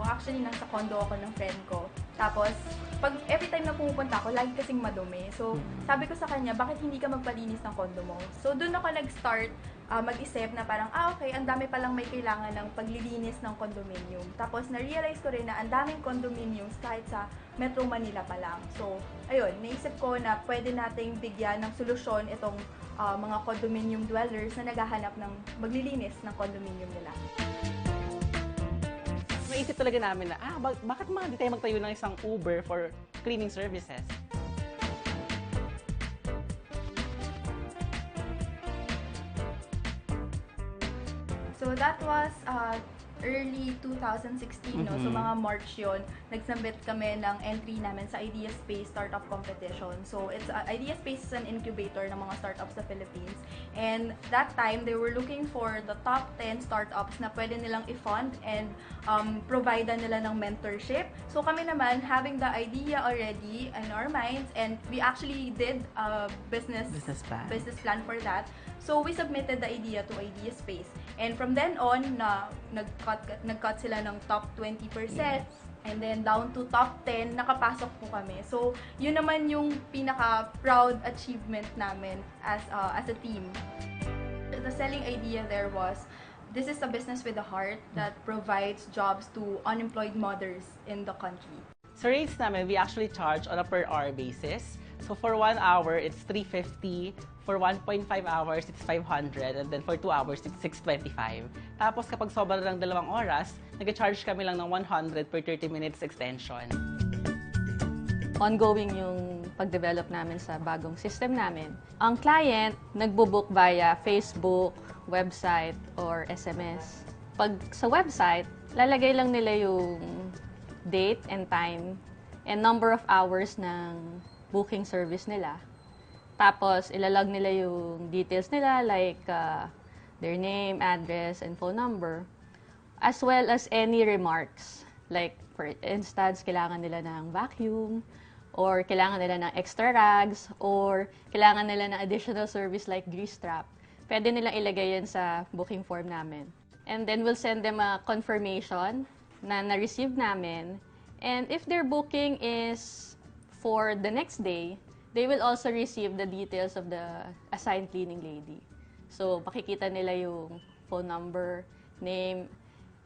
actually nasa condo ako ng friend ko. Tapos, every time na pumupunta ako, lagi kasing madumi. So, sabi ko sa kanya, bakit hindi ka magpalinis ng condo mo? So, doon ako nag-start mag-isip na parang, okay, ang dami palang may kailangan ng paglilinis ng condominium. Tapos, na-realize ko rin na ang daming condominiums kahit sa Metro Manila pa lang. So, ayun, naisip ko na pwede nating bigyan ng solusyon itong mga condominium dwellers na naghahanap ng maglilinis ng condominium nila. Naisip talaga namin na, bakit di tayo magtayo ng isang Uber for cleaning services? So that was early 2016, no? So mga March yon, nagsubmit kami ng entry namin sa Idea Space Startup Competition. So Idea Space is an incubator ng mga startups sa Philippines. And that time, they were looking for the top 10 startups na pwede nilang i-fund and provide nila ng mentorship. So kami naman, having the idea already in our minds, and we actually did a business plan for that. So we submitted the idea to Idea Space. And from then on, nag-cut sila ng top 20%. Yes. And then down to top 10, nakapasok po kami. So, yun naman yung pinaka-proud achievement namin as a team. The selling idea there was, this is a business with a heart that provides jobs to unemployed mothers in the country. Sa rates namin, we actually charge on a per hour basis. So for 1 hour, it's 350. For 1.5 hours, it's 500. And then for 2 hours, it's 625. Tapos kapag sobra ng 2 oras, nag-charge kami lang ng 100 per 30 minutes extension. Ongoing yung pag-develop namin sa bagong system namin. Ang client, nagbo-book via Facebook, website, or SMS. Pag sa website, lalagay lang nila yung date and time and number of hours ng booking service nila. Tapos, ilalog nila yung details nila like their name, address, and phone number. As well as any remarks. Like, for instance, kailangan nila ng vacuum, or kailangan nila ng extra rags, or kailangan nila ng additional service like grease trap. Pwede nilang ilagay yan sa booking form namin. And then, we'll send them a confirmation na na-receive namin. And if their booking is for the next day, they will also receive the details of the assigned cleaning lady. So, makikita nila yung phone number, name,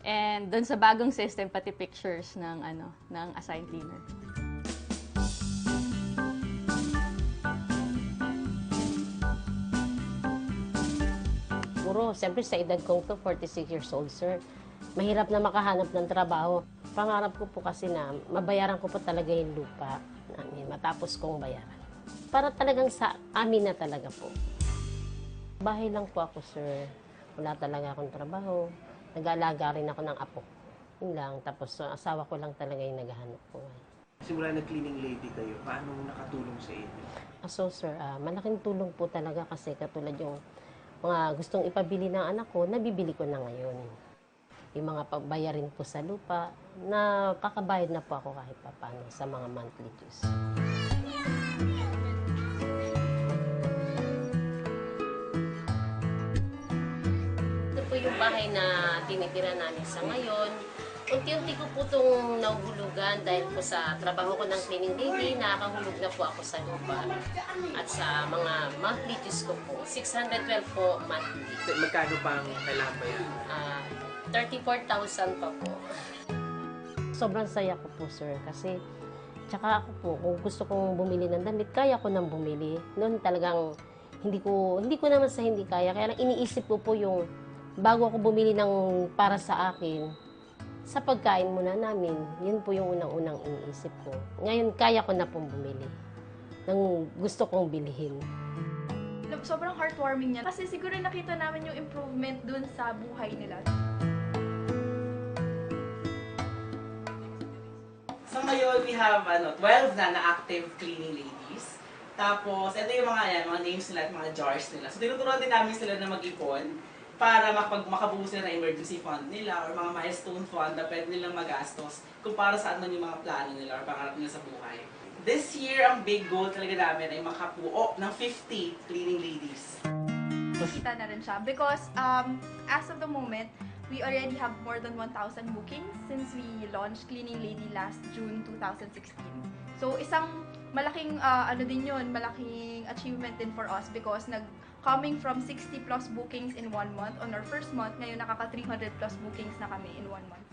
and dun sa bagong system, pati pictures ng assigned cleaner. Siguro, siyempre sa edad kong to, 46 years old, sir, mahirap na makahanap ng trabaho. Pangarap ko po kasi na mabayaran ko po talaga yung lupa namin, matapos kong bayaran. Para talagang sa amin na talaga po. Bahay lang po ako, sir. Wala talaga akong trabaho. Nag-aalaga rin ako ng apo. Yun lang. Tapos asawa ko lang talaga yung naghahanap po. Simula na cleaning lady kayo, paano nakatulong sa inyo? So, sir, malaking tulong po talaga kasi katulad yung mga gustong ipabili ng anak ko, nabibili ko na ngayon. Yung mga pagbayarin po sa lupa, na kakabayad na po ako kahit paano sa mga monthly dues. Ito po yung bahay na tinitira namin sa ngayon. Unti-unti ko po itong nahuhulugan dahil po sa trabaho ko ng cleaning lady, nakakahulog na po ako sa lupa. At sa mga monthly dues ko po, 612 po monthly. Magkano pang kailangan ba yan? 34,000 pa po. Sobrang saya ko po, sir, kasi tsaka ako po, kung gusto kong bumili ng damit, kaya ko nang bumili. Noon talagang hindi ko naman sa hindi kaya. Kaya lang iniisip ko po yung bago ako bumili ng para sa akin, sa pagkain muna namin, yun po yung unang-unang iniisip ko. Ngayon, kaya ko na pong bumili ng gusto kong bilhin. Sobrang heartwarming niya kasi siguro nakita namin yung improvement dun sa buhay nila. So ngayon, we have 12 na active cleaning ladies. Tapos, ito yung mga names nila at mga jars nila. So, tinuturuan din namin sila na mag-ipon para makabuo sila ng emergency fund nila or mga milestone fund na pwede nilang magastos kung para saan man yung mga plano nila or pangarap nila sa buhay. This year, ang big goal talaga namin ay makabuo ng 50 cleaning ladies. Kita na rin siya because as of the moment, we already have more than 1,000 bookings since we launched Cleaning Lady last June 2016. So isang malaking malaking achievement din for us because coming from 60 plus bookings in 1 month on our first month, ngayon nakaka 300 plus bookings na kami in 1 month.